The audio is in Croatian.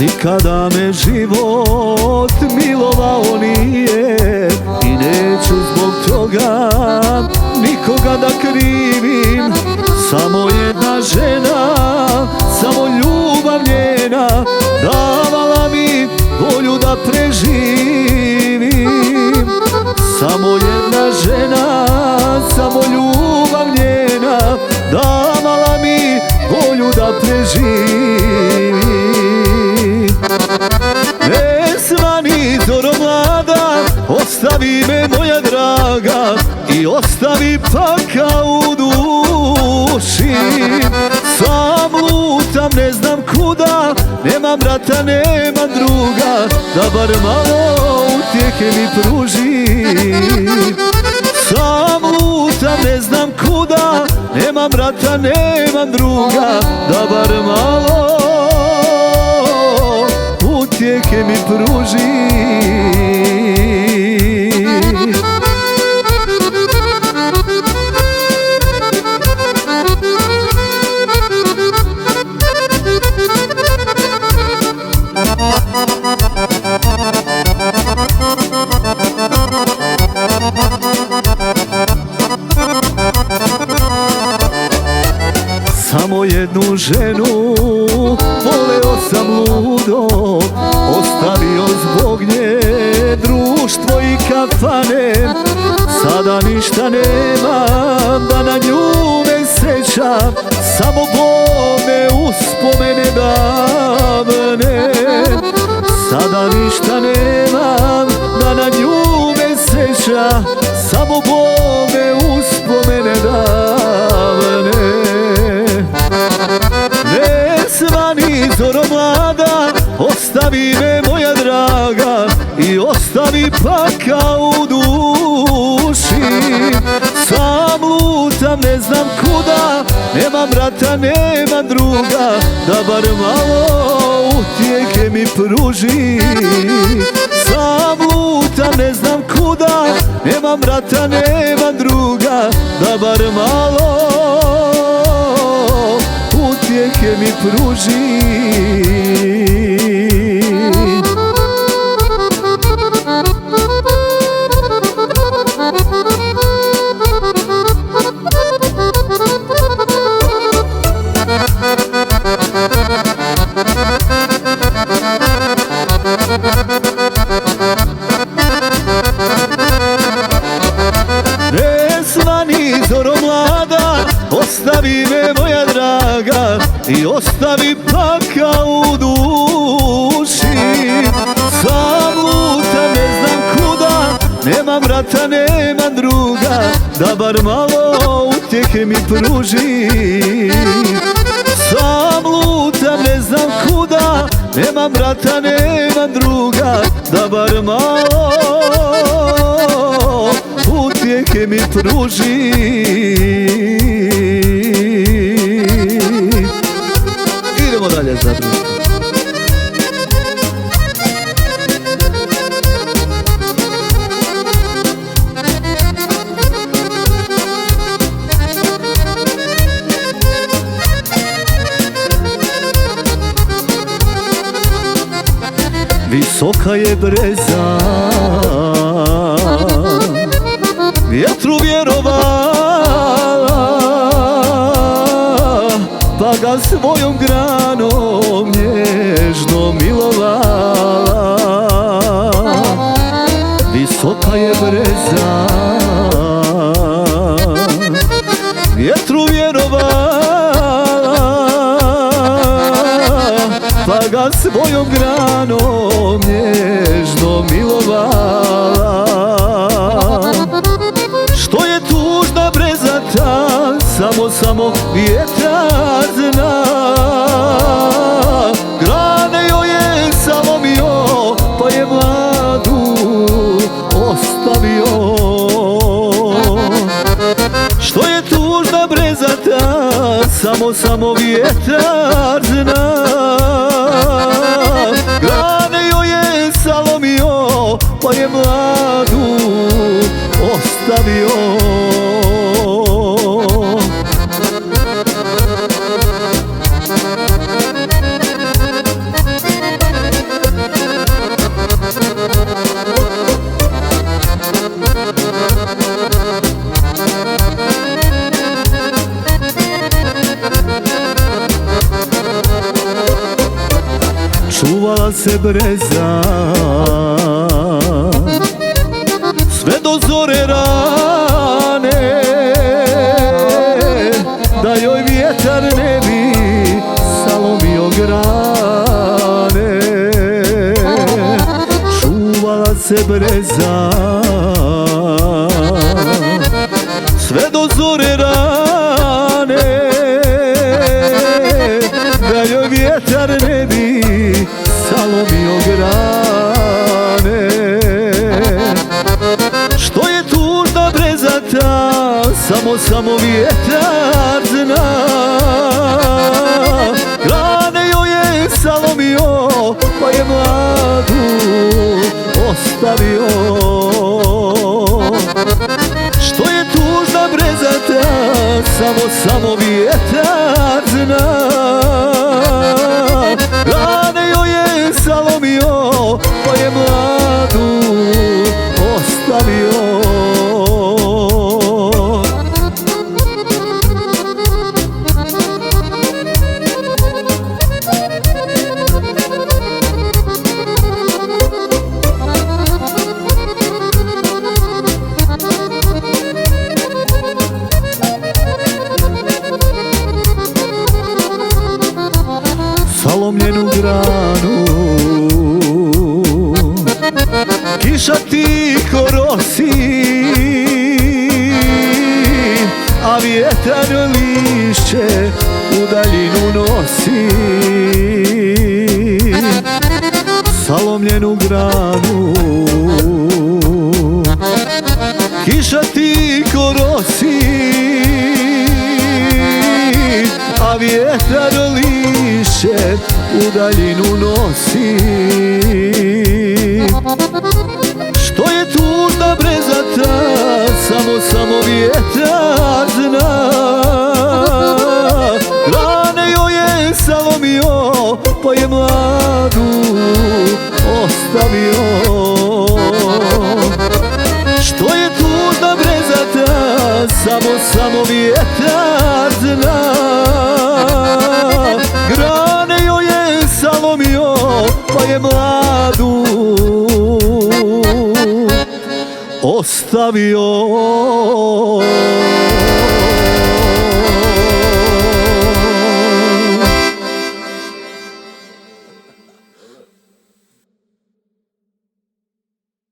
Nikada me život milovao nije i neću zbog toga nikoga da krivim. Samo jedna žena, samo ljubav njena davala mi volju da preživim. Samo jedna žena, samo ljubav njena davala mi volju da preživim. Nesvani zoro mlada, ostavi me moja draga i ostavi pakao u duši. Sam lutam, ne znam kuda, nemam brata, nemam druga, da bar malo utjehe mi pruži. Sam lutam, ne znam kuda, nemam brata, nemam druga, da bar malo utjehe mi pruži. Samo jednu ženu voleo sam ludo, ostavio zbog nje društvo i kafane. Sada ništa nemam da na nju me sećam, samo bolne uspomene davne. Sada ništa nemam da na nju me sećam, samo bolne uspomene davne. Nesvani zoro mlada, ostavi me moja draga i ostavi pakao u duši. Sam lutam, ne znam kuda, nemam brata, nemam druga, da bar malo utjehe mi pruži. Sam lutam, ne znam kuda, nemam brata, nemam druga, da bar malo utjehe mi pruži. Nesvani zoro mlada, ostavi me moja draga i ostavi pakao u duši. Sam lutam, ne znam kuda, nemam brata, nemam druga, da bar malo utjehe mi pruži. Sam lutam, ne znam kuda, nemam brata, nemam druga, da bar malo utjehe mi pruži. Idemo dalje za društvo. Visoka je breza, vjetru vjerovala, pa ga svojom granom nježno milovala. Visoka je breza, vjetru vjerovala, pa ga svojom granom nježno milovala. Što je tužna breza ta, samo vjetar zna. Grane joj je salomio, pa je mladu ostavio. Što je tužna tužna brezata, samo vjetar zna. Grane joj je salomio, pa je mladu ostavio. Čuvala se breza sve do zore rane, da joj vjetar ne bi salomio grane. Čuvala se breza sve do zore rane, da joj vjetar ne bi salomio grane. Što je tužna brezata, samo vjetar zna. Grane joj je salomio, pa je mladu ostavio. Što je tužna brezata, samo vjetar zna. Grane joj je salomio, pa je mladu ostavio. Salomljenu granu kiša tiho rosi, a vjetar lišće u daljinu nosi. Salomljenu granu kiša tiho rosi, a vjetar lišće u daljinu nosi. Što je tužna brezata, samo vjetar zna. Grane joj je salomio, pa je mladu ostavio. Što je tužna brezata, samo vjetar zna. Grane joj je salomio, pa je mladu ostavio.